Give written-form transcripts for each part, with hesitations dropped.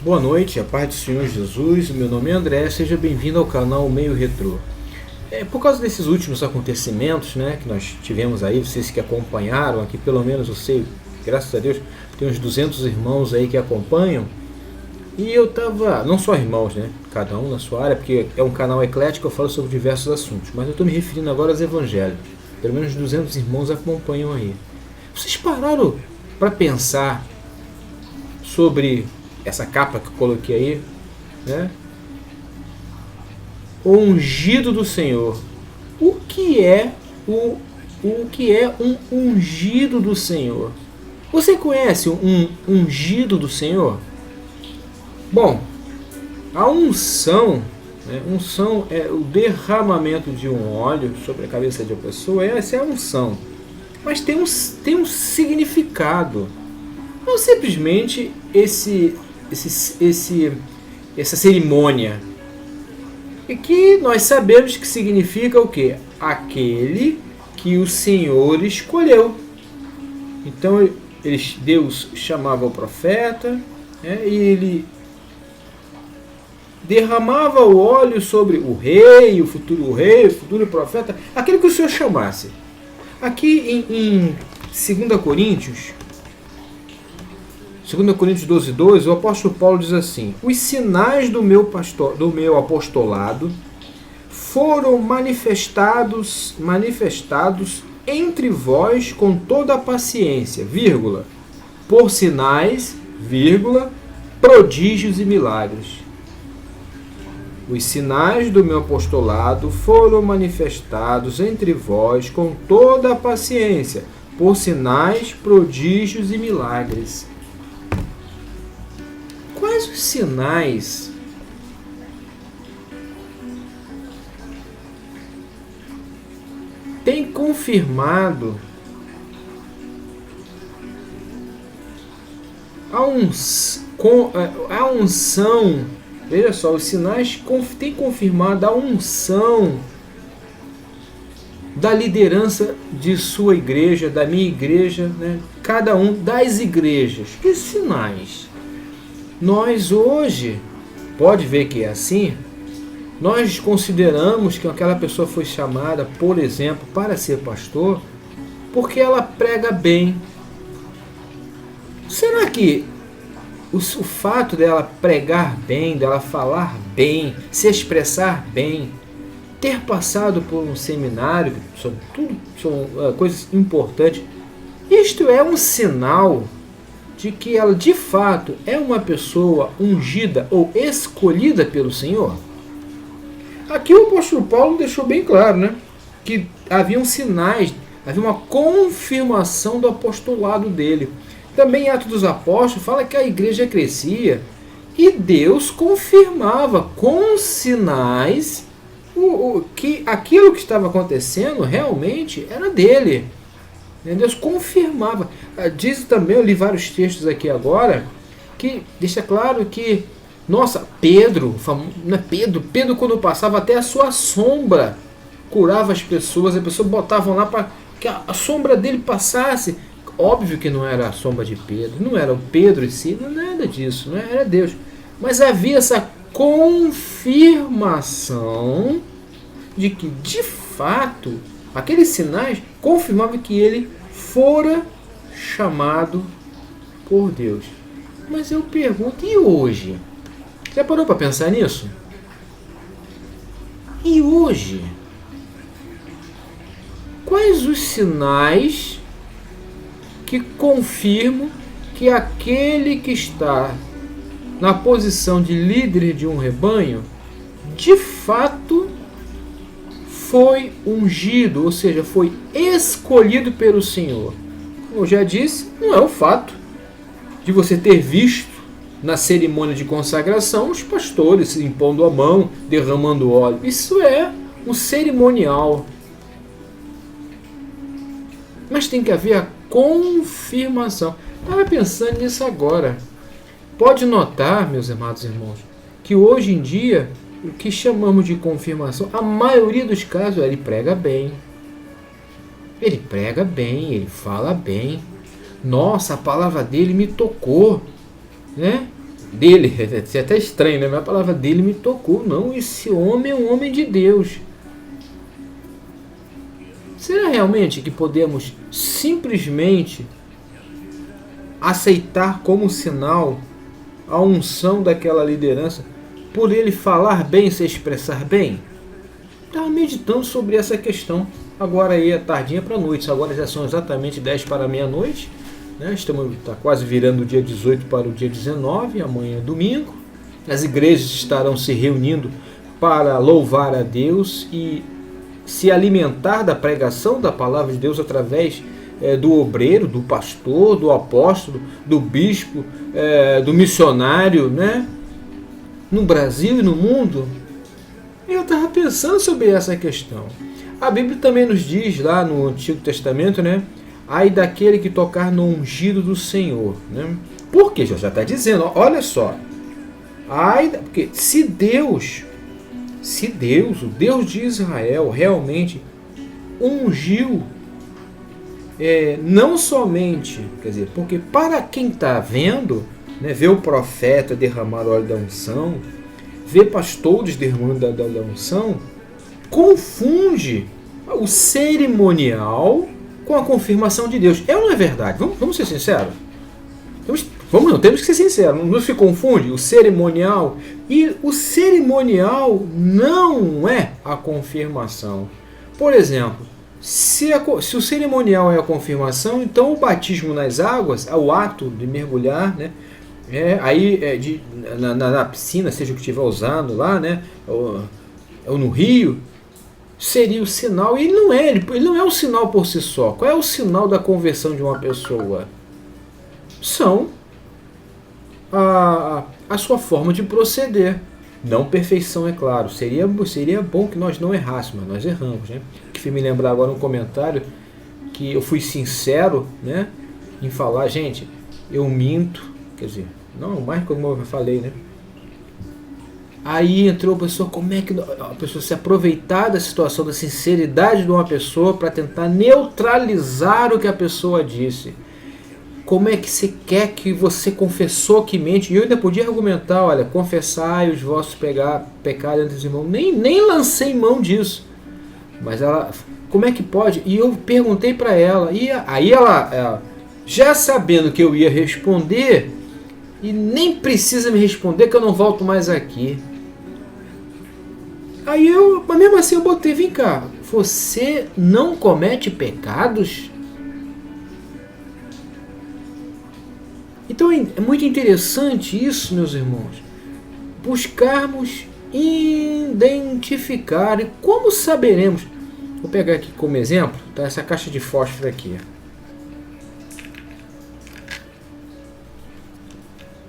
Boa noite, a paz do Senhor Jesus, meu nome é André, seja bem-vindo ao canal Meio Retrô. Por causa desses últimos acontecimentos, né, que nós tivemos aí, vocês que acompanharam aqui, pelo menos eu sei, graças a Deus, tem uns 200 irmãos aí que acompanham, e eu tava, não só irmãos, né, cada um na sua área, porque é um canal eclético, eu falo sobre diversos assuntos, mas eu estou me referindo agora aos evangélicos, pelo menos 200 irmãos acompanham aí. Vocês pararam para pensar sobre essa capa que eu coloquei aí, né? O ungido do Senhor. O que é um ungido do Senhor? Você conhece um ungido do Senhor? Bom, a unção, né? Unção é o derramamento de um óleo sobre a cabeça de uma pessoa. Essa é a unção. Mas tem um significado. Não simplesmente essa cerimônia, e que nós sabemos que significa o quê? Aquele que o Senhor escolheu. Então Deus chamava o profeta, né, e ele derramava o óleo sobre o rei, o futuro profeta, aquele que o Senhor chamasse. Aqui em 2 Coríntios 12:2, o apóstolo Paulo diz assim: os sinais do meu apostolado foram manifestados entre vós com toda a paciência, vírgula, por sinais, vírgula, prodígios e milagres. Os sinais do meu apostolado foram manifestados entre vós com toda a paciência, por sinais, prodígios e milagres. Quais os sinais têm confirmado a unção? Veja só, os sinais têm confirmado a unção da liderança de sua igreja, da minha igreja, né? Cada um das igrejas. Que sinais? Nós hoje, pode ver que é assim, nós consideramos que aquela pessoa foi chamada, por exemplo, para ser pastor, porque ela prega bem. Será que o fato dela pregar bem, dela falar bem, se expressar bem, ter passado por um seminário, são coisas importantes, isto é um sinal de que ela de fato é uma pessoa ungida ou escolhida pelo Senhor? Aqui o apóstolo Paulo deixou bem claro, né, que haviam sinais, havia uma confirmação do apostolado dele. Também em Atos dos Apóstolos fala que a igreja crescia e Deus confirmava com sinais que aquilo que estava acontecendo realmente era dele. Deus confirmava. Diz também, eu li vários textos aqui agora, que deixa claro que, nossa, Pedro quando passava, até a sua sombra curava as pessoas botavam lá para que a sombra dele passasse. Óbvio que não era a sombra de Pedro, não era o Pedro em si, não nada disso, não era Deus. Mas havia essa confirmação de que, de fato, aqueles sinais confirmavam que ele fora chamado por Deus. Mas eu pergunto, e hoje? Já parou para pensar nisso? E hoje? Quais os sinais que confirmam que aquele que está na posição de líder de um rebanho, de fato foi ungido, ou seja, foi escolhido pelo Senhor? Como eu já disse, não é o fato de você ter visto na cerimônia de consagração os pastores se impondo a mão, derramando óleo. Isso é um cerimonial. Mas tem que haver a confirmação. Estava pensando nisso agora. Pode notar, meus amados irmãos, que hoje em dia o que chamamos de confirmação, a maioria dos casos, ele prega bem. Ele prega bem, ele fala bem. Nossa, a palavra dele me tocou, né? dele, é até estranho, né? Mas a palavra dele me tocou. Não, esse homem é um homem de Deus. Será realmente que podemos simplesmente aceitar como sinal a unção daquela liderança por ele falar bem, se expressar bem? Estava meditando sobre essa questão. Agora aí é tardinha para a noite. Agora já são exatamente 10 para meia-noite. Né? Está quase virando o dia 18 para o dia 19. Amanhã é domingo. As igrejas estarão se reunindo para louvar a Deus e se alimentar da pregação da palavra de Deus através do obreiro, do pastor, do apóstolo, do bispo, do missionário, né? No Brasil e no mundo. Eu estava pensando sobre essa questão. A Bíblia também nos diz lá no Antigo Testamento, né? Ai daquele que tocar no ungido do Senhor, né? Por quê? Já está dizendo, olha só. Porque se Deus, o Deus de Israel, realmente ungiu, não somente, quer dizer, porque para quem está vendo, né, vê o profeta derramar o óleo da unção, vê pastores derramando da unção, confunde o cerimonial com a confirmação de Deus. Não é verdade? Vamos ser sinceros? Temos que ser sinceros, não se confunde o cerimonial, e o cerimonial não é a confirmação. Por exemplo, se o cerimonial é a confirmação, então o batismo nas águas, o ato de mergulhar, né, na piscina, seja o que estiver usando lá, né, ou no rio, seria o sinal, e ele não é um sinal por si só. Qual é o sinal da conversão de uma pessoa? São a sua forma de proceder. Não perfeição, é claro. Seria bom que nós não errássemos, mas nós erramos, né? Que fez me lembrar agora um comentário que eu fui sincero, né, em falar, gente, eu minto, quer dizer, não mais como eu falei, né? Aí entrou a pessoa, como é que a pessoa se aproveitar da situação, da sinceridade de uma pessoa para tentar neutralizar o que a pessoa disse. Como é que você quer que você confessou que mente? E eu ainda podia argumentar, olha, confessai os vossos pecados entre os irmãos. Nem lancei mão disso. Mas ela, como é que pode? E eu perguntei para ela. E aí ela, já sabendo que eu ia responder, e nem precisa me responder que eu não volto mais aqui. Mas mesmo assim eu botei, vem cá, você não comete pecados? Então é muito interessante isso, meus irmãos, buscarmos identificar. E como saberemos? Vou pegar aqui como exemplo, tá, essa caixa de fósforo aqui.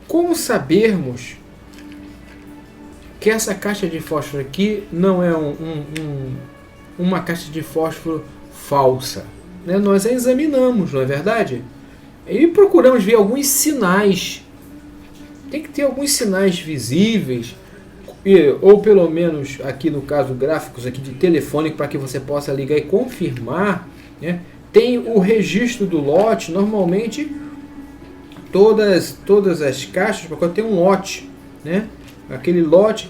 Como sabermos que essa caixa de fósforo aqui não é uma caixa de fósforo falsa? Né? Nós a examinamos, não é verdade? E procuramos ver alguns sinais. Tem que ter alguns sinais visíveis, ou pelo menos aqui no caso gráficos aqui de telefone, para que você possa ligar e confirmar, né? Tem o registro do lote. Normalmente todas as caixas, porque tem um lote, né? Aquele lote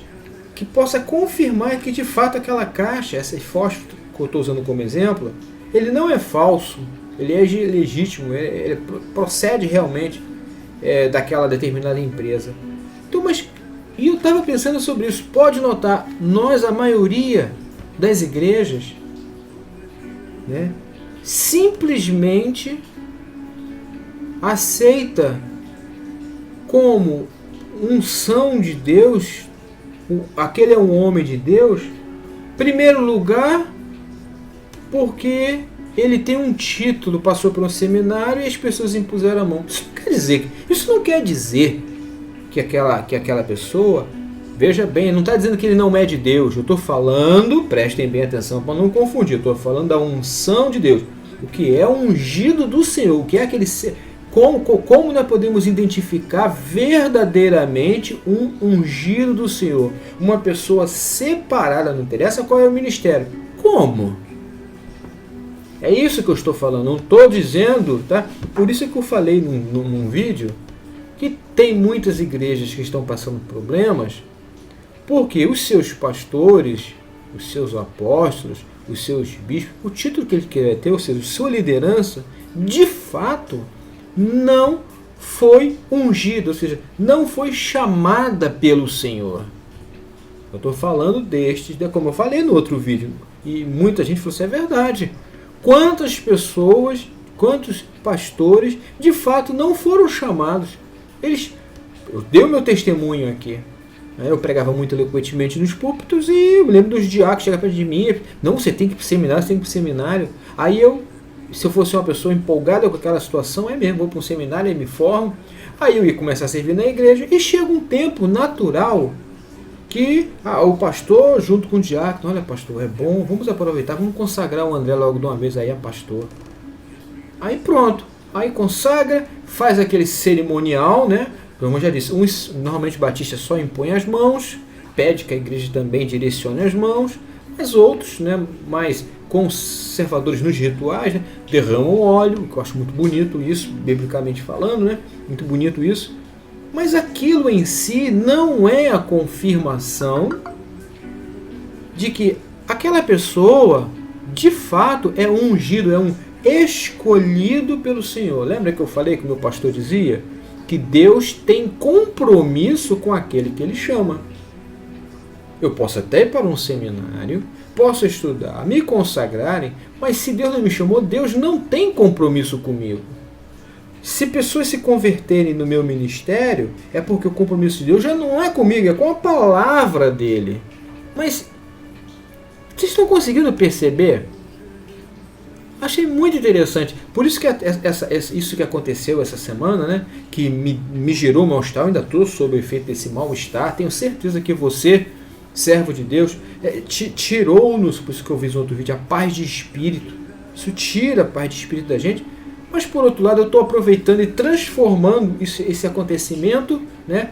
que possa confirmar que de fato aquela caixa, esse fósforo que eu estou usando como exemplo, ele não é falso. Ele é legítimo, ele procede realmente daquela determinada empresa. Então, e eu estava pensando sobre isso. Pode notar, a maioria das igrejas, né, simplesmente aceita como unção de Deus, aquele é um homem de Deus, em primeiro lugar, porque ele tem um título, passou por um seminário e as pessoas impuseram a mão. Isso não quer dizer que aquela pessoa, veja bem, não está dizendo que ele não é de Deus. Eu estou falando, prestem bem atenção para não confundir, eu estou falando da unção de Deus. O que é o ungido do Senhor, o que é aquele ser. Como nós podemos identificar verdadeiramente um ungido do Senhor? Uma pessoa separada, não interessa qual é o ministério. Como? É isso que eu estou falando, não estou dizendo, tá? Por isso que eu falei num vídeo, que tem muitas igrejas que estão passando problemas porque os seus pastores, os seus apóstolos, os seus bispos, o título que ele quer ter, ou seja, sua liderança, de fato, não foi ungida, ou seja, não foi chamada pelo Senhor. Eu estou falando destes, como eu falei no outro vídeo, e muita gente falou assim, é verdade. Quantas pessoas, quantos pastores, de fato, não foram chamados? Eu dei o meu testemunho aqui. Eu pregava muito eloquentemente nos púlpitos e eu me lembro dos diáconos chegavam perto de mim. Não, você tem que ir para o seminário, você tem que ir para o seminário. Aí se eu fosse uma pessoa empolgada com aquela situação, é mesmo, vou para um seminário e me formo. Aí eu ia começar a servir na igreja e chega um tempo natural que o pastor, junto com o diácono, olha pastor, é bom, vamos aproveitar, vamos consagrar o André logo de uma vez aí a pastor. Aí pronto, aí consagra, faz aquele cerimonial, né? Como eu já disse, normalmente batistas só impõe as mãos, pede que a igreja também direcione as mãos, mas outros, né, mais conservadores nos rituais, né, derramam óleo, que eu acho muito bonito isso, biblicamente falando, né, muito bonito isso, mas aquilo em si não é a confirmação de que aquela pessoa, de fato, é um ungido, é um escolhido pelo Senhor. Lembra que eu falei que o meu pastor dizia? Que Deus tem compromisso com aquele que Ele chama. Eu posso até ir para um seminário, posso estudar, me consagrarem, mas se Deus não me chamou, Deus não tem compromisso comigo. Se pessoas se converterem no meu ministério, é porque o compromisso de Deus já não é comigo, é com a palavra dele. Mas vocês estão conseguindo perceber? Achei muito interessante. Por isso que isso que aconteceu essa semana, né, que me gerou mal-estar, ainda estou sob o efeito desse mal-estar. Tenho certeza que você, servo de Deus, tirou-nos, por isso que eu fiz um outro vídeo, a paz de espírito. Isso tira a paz de espírito da gente. Mas por outro lado, eu estou aproveitando e transformando esse acontecimento, né,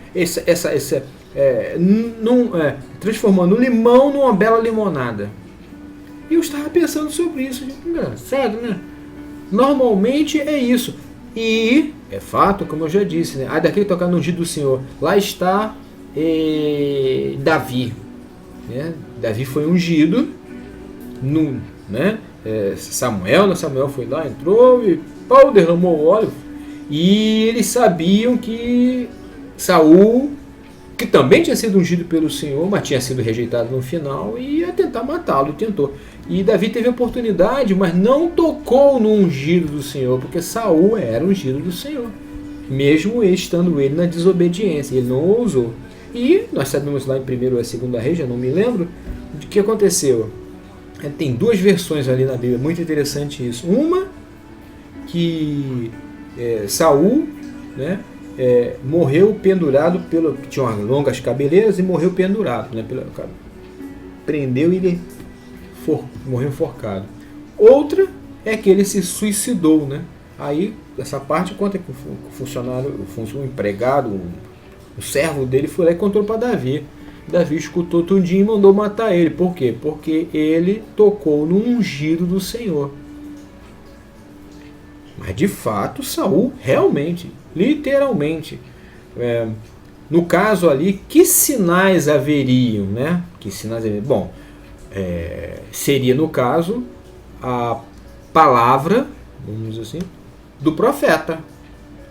transformando o limão numa bela limonada. E eu estava pensando sobre isso. Engraçado, né? Normalmente é isso. E é fato, como eu já disse, né? Daquele tocar no ungido do Senhor. Lá está Davi. Né? Davi foi ungido. Né? Samuel foi lá, entrou e Paulo derramou óleo. E eles sabiam que Saul, que também tinha sido ungido pelo Senhor, mas tinha sido rejeitado no final, e ia tentar matá-lo, e tentou. E Davi teve a oportunidade, mas não tocou no ungido do Senhor, porque Saul era ungido do Senhor, mesmo estando ele na desobediência, ele não ousou. E nós sabemos lá em 1º ou 2º Reis, já não me lembro, de que aconteceu. Tem duas versões ali na Bíblia, muito interessante isso. Uma, que Saul, né, morreu pendurado tinha umas longas cabeleiras e morreu pendurado, né, prendeu e ele morreu enforcado. Outra é que ele se suicidou, né? Aí essa parte conta que o empregado, o servo dele foi lá e contou para Davi. Davi escutou tudinho e mandou matar ele. Por quê? Porque ele tocou no ungido do Senhor. Mas de fato Saul realmente, literalmente, no caso ali, que sinais haveriam, né? Que sinais haveriam? Bom, seria no caso a palavra, vamos dizer assim, do profeta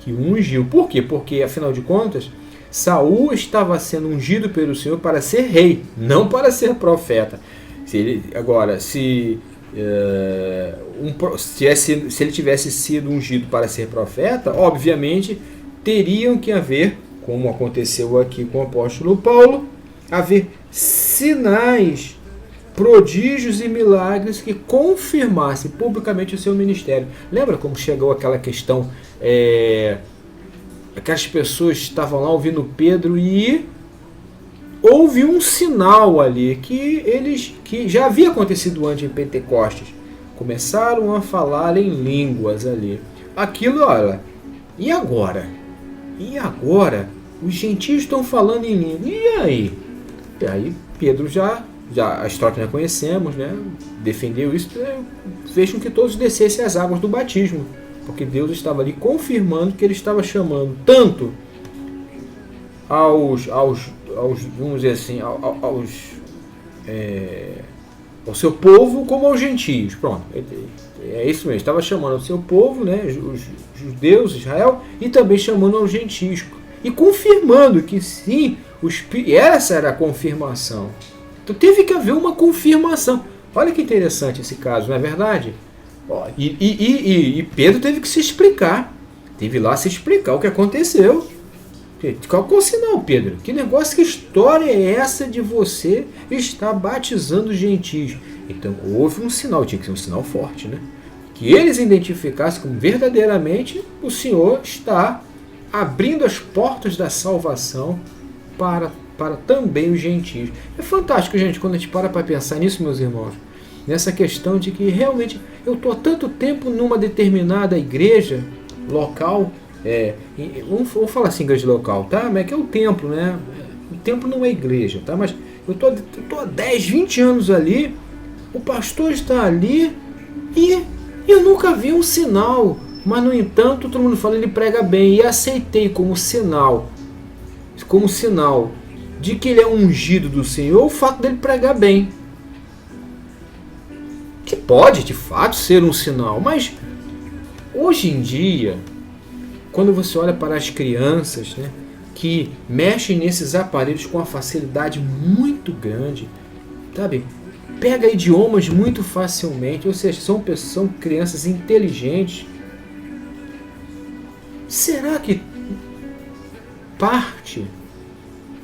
que ungiu. Por quê? Porque afinal de contas Saul estava sendo ungido pelo Senhor para ser rei, não para ser profeta. Se ele tivesse sido ungido para ser profeta, obviamente teriam que haver, como aconteceu aqui com o apóstolo Paulo, haver sinais, prodígios e milagres que confirmassem publicamente o seu ministério. Lembra como chegou aquela questão, aquelas pessoas estavam lá ouvindo Pedro e houve um sinal ali que já havia acontecido antes em Pentecostes. Começaram a falar em línguas ali. Aquilo, olha, e agora? E agora? Os gentios estão falando em língua. E aí? E aí Pedro já a história que nós conhecemos, né, defendeu isso, fez com que todos descessem as águas do batismo. Porque Deus estava ali confirmando que ele estava chamando tanto vamos dizer assim, ao seu povo como aos gentios. Pronto, é isso mesmo. Estava chamando ao seu povo, né, os judeus, Israel, e também chamando aos gentios. E confirmando que sim, essa era a confirmação. Então teve que haver uma confirmação. Olha que interessante esse caso, não é verdade? E Pedro teve que se explicar. Teve lá se explicar o que aconteceu. Qual é o sinal, Pedro? Que negócio, que história é essa de você estar batizando os gentios? Então houve um sinal, tinha que ser um sinal forte, né? Que eles identificassem como verdadeiramente o Senhor está abrindo as portas da salvação para também os gentios. É fantástico, gente, quando a gente para pensar nisso, meus irmãos. Nessa questão de que realmente eu estou há tanto tempo numa determinada igreja local. Vamos falar assim, igreja local, tá? Mas é que é o templo, né? O templo não é igreja, tá? Mas eu tô há 10, 20 anos ali, o pastor está ali e eu nunca vi um sinal. Mas, no entanto, todo mundo fala, ele prega bem. E aceitei como sinal de que ele é ungido do Senhor, o fato dele pregar bem. Que pode, de fato, ser um sinal. Mas, hoje em dia, quando você olha para as crianças, né, que mexem nesses aparelhos com uma facilidade muito grande, sabe? Pega idiomas muito facilmente, ou seja, são crianças inteligentes. Será que parte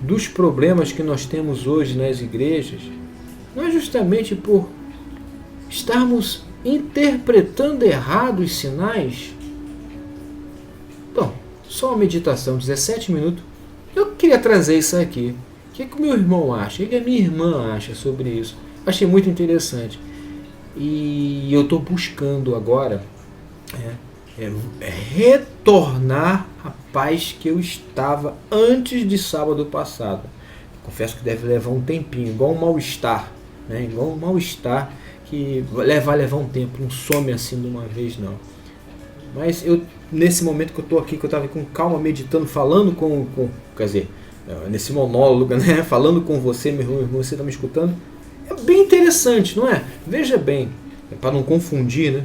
dos problemas que nós temos hoje nas igrejas não é justamente por estarmos interpretando errado os sinais? Então, só uma meditação, 17 minutos. Eu queria trazer isso aqui. O que o meu irmão acha? O que a minha irmã acha sobre isso? Achei muito interessante. E eu estou buscando agora retornar à paz que eu estava antes de sábado passado. Confesso que deve levar um tempinho, igual um mal-estar, né? Igual um mal-estar que vai levar um tempo, não some assim de uma vez, não. Mas eu, nesse momento que eu estou aqui, que eu estava com calma, meditando, falando quer dizer, nesse monólogo, né? Falando com você, meu irmão, você está me escutando, é bem interessante, não é? Veja bem, para não confundir, né?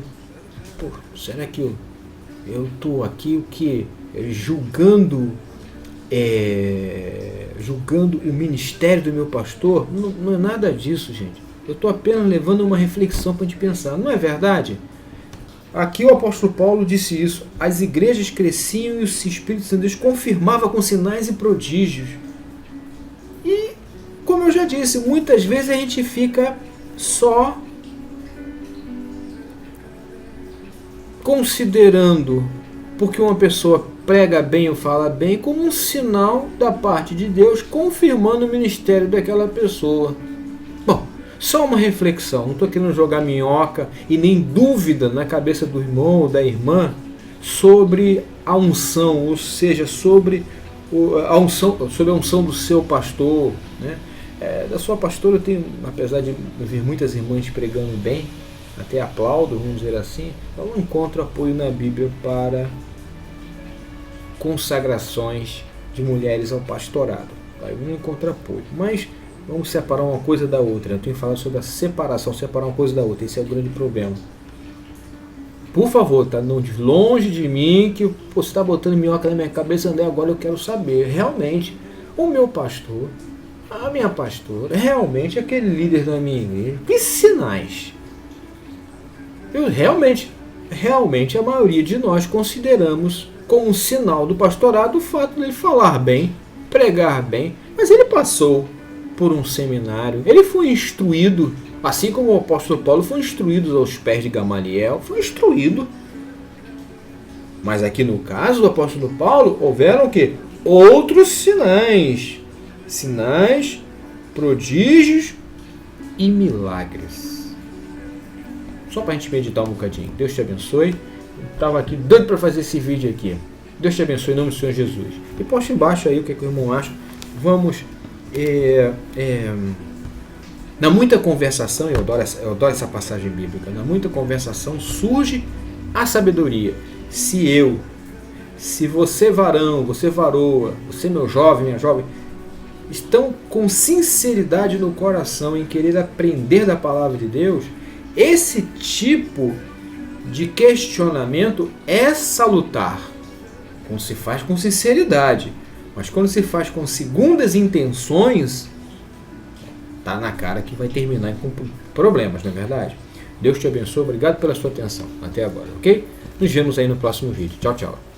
Pô, será que eu estou aqui o que? Julgando o ministério do meu pastor? Não é nada disso, gente. Eu estou apenas levando uma reflexão para a gente pensar, não é verdade? Aqui o apóstolo Paulo disse isso. As igrejas cresciam e o Espírito Santo de Deus confirmava com sinais e prodígios. E, como eu já disse, muitas vezes a gente fica só considerando porque uma pessoa prega bem ou fala bem como um sinal da parte de Deus confirmando o ministério daquela pessoa. Bom, só uma reflexão, não estou querendo jogar minhoca e nem dúvida na cabeça do irmão ou da irmã sobre a unção, ou seja, sobre a unção do seu pastor, né? Da sua pastora eu tenho, apesar de ver muitas irmãs pregando bem, até aplaudo, vamos dizer assim, eu não encontro apoio na Bíblia para consagrações de mulheres ao pastorado. Eu não encontro apoio, mas vamos separar uma coisa da outra. Eu tenho falado sobre a separação, separar uma coisa da outra, esse é o grande problema. Por favor, tá longe de mim que você está botando minhoca na minha cabeça, André, agora eu quero saber, realmente, o meu pastor, a minha pastora, realmente aquele líder da minha igreja, que sinais? Eu realmente a maioria de nós consideramos como um sinal do pastorado o fato de ele falar bem, pregar bem, mas ele passou por um seminário, ele foi instruído, assim como o apóstolo Paulo foi instruído aos pés de Gamaliel, foi instruído. Mas aqui no caso do apóstolo Paulo, houveram o quê? Outros sinais, prodígios e milagres. Só para a gente meditar um bocadinho. Deus te abençoe. Eu estava aqui doido para fazer esse vídeo aqui. Deus te abençoe em nome do Senhor Jesus. E posta embaixo aí o que o irmão acha. Vamos... na muita conversação, eu adoro essa passagem bíblica, na muita conversação surge a sabedoria. Se Se você varão, você varoa, você meu jovem, minha jovem, estão com sinceridade no coração em querer aprender da palavra de Deus, esse tipo de questionamento é salutar. Quando se faz com sinceridade, mas quando se faz com segundas intenções, tá na cara que vai terminar com problemas, não é verdade? Deus te abençoe, obrigado pela sua atenção até agora, ok? Nos vemos aí no próximo vídeo. Tchau, tchau.